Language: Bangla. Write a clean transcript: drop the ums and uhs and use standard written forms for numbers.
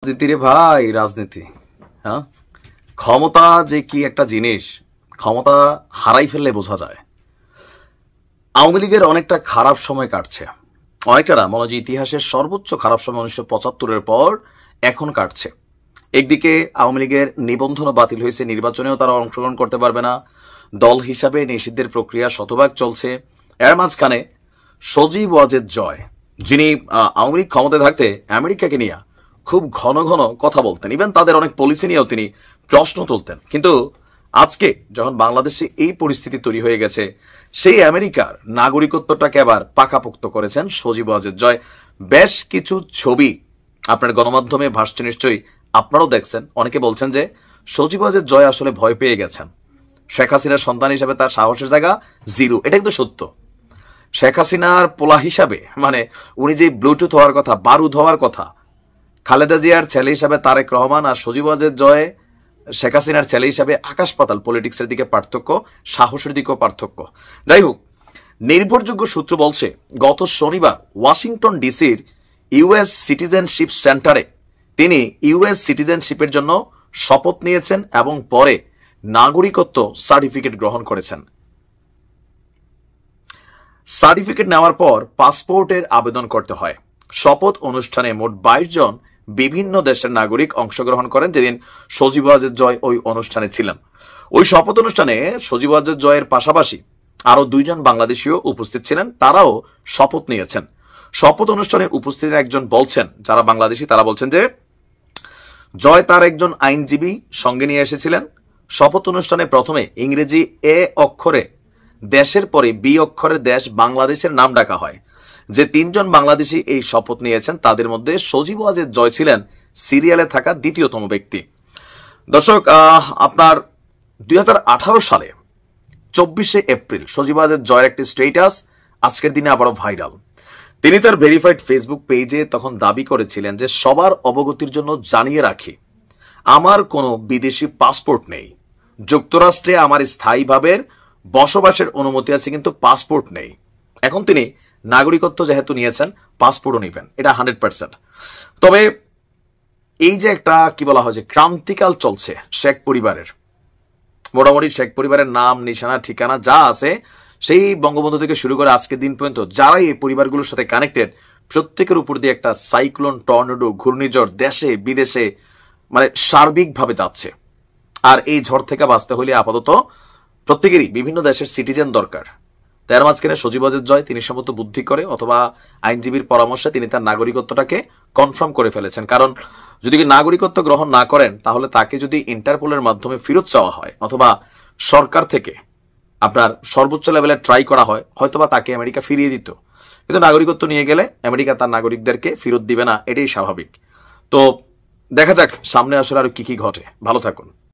রাজনীতিরে ভাই রাজনীতি। হ্যাঁ, ক্ষমতা যে কি একটা জিনিস, ক্ষমতা হারাই ফেললে বোঝা যায়। আওয়ামী লীগের অনেকটা খারাপ সময় কাটছে, অনেকটা না, মনে হয় ইতিহাসের সর্বোচ্চ খারাপ সময় 1975-এর পর এখন কাটছে। একদিকে আওয়ামী লীগের নিবন্ধনও বাতিল হয়েছে, নির্বাচনেও তারা অংশগ্রহণ করতে পারবে না, দল হিসাবে নিষিদ্ধের প্রক্রিয়া শতভাগ চলছে। এর মাঝখানে সজীব ওয়াজেদ জয়, যিনি আওয়ামী লীগ ক্ষমতায় থাকতে আমেরিকাকে নিয়ে খুব ঘন ঘন কথা বলতেন, ইভেন তাদের অনেক পলিসি নিয়েও তিনি প্রশ্ন তুলতেন, কিন্তু আজকে যখন বাংলাদেশে এই পরিস্থিতি তৈরি হয়ে গেছে, সেই আমেরিকার নাগরিকত্বটাকে আবার পাকাপোক্ত করেছেন সজীব ওয়াজেদ জয়। বেশ কিছু ছবি আপনার গণমাধ্যমে ভাসছে, নিশ্চয়ই আপনারাও দেখছেন। অনেকে বলছেন যে সজীব ওয়াজেদ জয় আসলে ভয় পেয়ে গেছেন, শেখ হাসিনার সন্তান হিসাবে তার সাহসের জায়গা জিরো। এটা কিন্তু সত্য। শেখ হাসিনার পোলা হিসাবে, মানে উনি যে ব্লুটুথ হওয়ার কথা, বারুদ হওয়ার কথা, খালেদা জিয়ার ছেলে হিসাবে তারেক রহমান, আর সজীব ওয়াজেদ জয় শেখ হাসিনার ছেলে হিসাবে আকাশ পাতাল। পলিটিক্সের দিকে পার্থক্য, সাহসের দিকেও পার্থক্য। যাই হোক, নির্ভরযোগ্য সূত্র বলছে গত শনিবার ওয়াশিংটন ডিসির ইউএস সিটিজেনশিপ সেন্টারে তিনি ইউএস সিটিজেনশিপের জন্য শপথ নিয়েছেন এবং পরে নাগরিকত্ব সার্টিফিকেট গ্রহণ করেছেন। সার্টিফিকেট নেওয়ার পর পাসপোর্টের আবেদন করতে হয়। শপথ অনুষ্ঠানে মোট 22 জন বিভিন্ন দেশের নাগরিক অংশগ্রহণ করেন, যেদিন সজীব ওয়াজেদ জয় ওই অনুষ্ঠানে ছিলেন। ওই শপথ অনুষ্ঠানে সজীব ওয়াজেদ জয়ের পাশাপাশি আরো 2 জন বাংলাদেশীও উপস্থিত ছিলেন, তারাও শপথ নিয়েছেন। শপথ অনুষ্ঠানে উপস্থিত একজন বলছেন, যারা বাংলাদেশী তারা বলছেন যে জয় তার একজন আইনজীবী সঙ্গে নিয়ে এসেছিলেন। শপথ অনুষ্ঠানে প্রথমে ইংরেজি এ অক্ষরে, দেশের পরে বি অক্ষরের দেশ বাংলাদেশের নাম ডাকা হয়। যে 3 জন বাংলাদেশী এই শপথ নিয়েছেন তাদের মধ্যে সজীব ওয়াজেদ জয় ছিলেন সিরিয়ালে থাকা দ্বিতীয়তম ব্যক্তি। দর্শক, আপনার 2018 সালে 24শে এপ্রিল সজীব ওয়াজেদ জয়ের একটি স্ট্যাটাস আজকের দিনে আবারও ভাইরাল। তিনি তার ভেরিফাইড ফেসবুক পেজে তখন দাবি করেছিলেন যে সবার অবগতির জন্য জানিয়ে রাখি, আমার কোনো বিদেশি পাসপোর্ট নেই। যুক্তরাষ্ট্রে আমার স্থায়ীভাবে বসবাসের অনুমতি আছে, কিন্তু পাসপোর্ট নেই। এখন তিনি নাগরিকত্ব যেহেতু নিয়েছেন, পাসপোর্টও নেবেন, এটা 100%। তবে এই যে একটা কি বলা হয় যে ক্রান্তিকাল চলছে শেখ পরিবারের, মোটামুটি শেখ পরিবারের নাম নিশানা ঠিকানা যা আছে, সেই বঙ্গবন্ধু থেকে শুরু করে আজকের দিন পর্যন্ত যারাই এই পরিবারগুলোর সাথে কানেক্টেড, প্রত্যেকের উপর দিয়ে একটা সাইক্লোন, টর্নেডো, ঘূর্ণিঝড় দেশে বিদেশে মানে সার্বিকভাবে যাচ্ছে। আর এই ঝড় থেকে বাঁচতে হলে আপাতত প্রত্যেকেরই বিভিন্ন দেশের সিটিজেন দরকার। তার মাঝখানে সজীব ওয়াজেদ জয় তিনি সম্ভবত বুদ্ধি করে অথবা আইনজীবীর পরামর্শে তিনি তার নাগরিকত্বটাকে কনফার্ম করে ফেলেছেন। কারণ যদি নাগরিকত্ব গ্রহণ না করেন, তাহলে তাকে যদি ইন্টারপোলের মাধ্যমে ফেরত চাওয়া হয় অথবা সরকার থেকে আপনার সর্বোচ্চ লেভেলে ট্রাই করা হয়, হয়তোবা তাকে আমেরিকা ফিরিয়ে দিত। কিন্তু নাগরিকত্ব নিয়ে গেলে আমেরিকা তার নাগরিকদেরকে ফেরত দিবে না, এটাই স্বাভাবিক। তো দেখা যাক সামনে আসলে আরো কি কি ঘটে। ভালো থাকুন।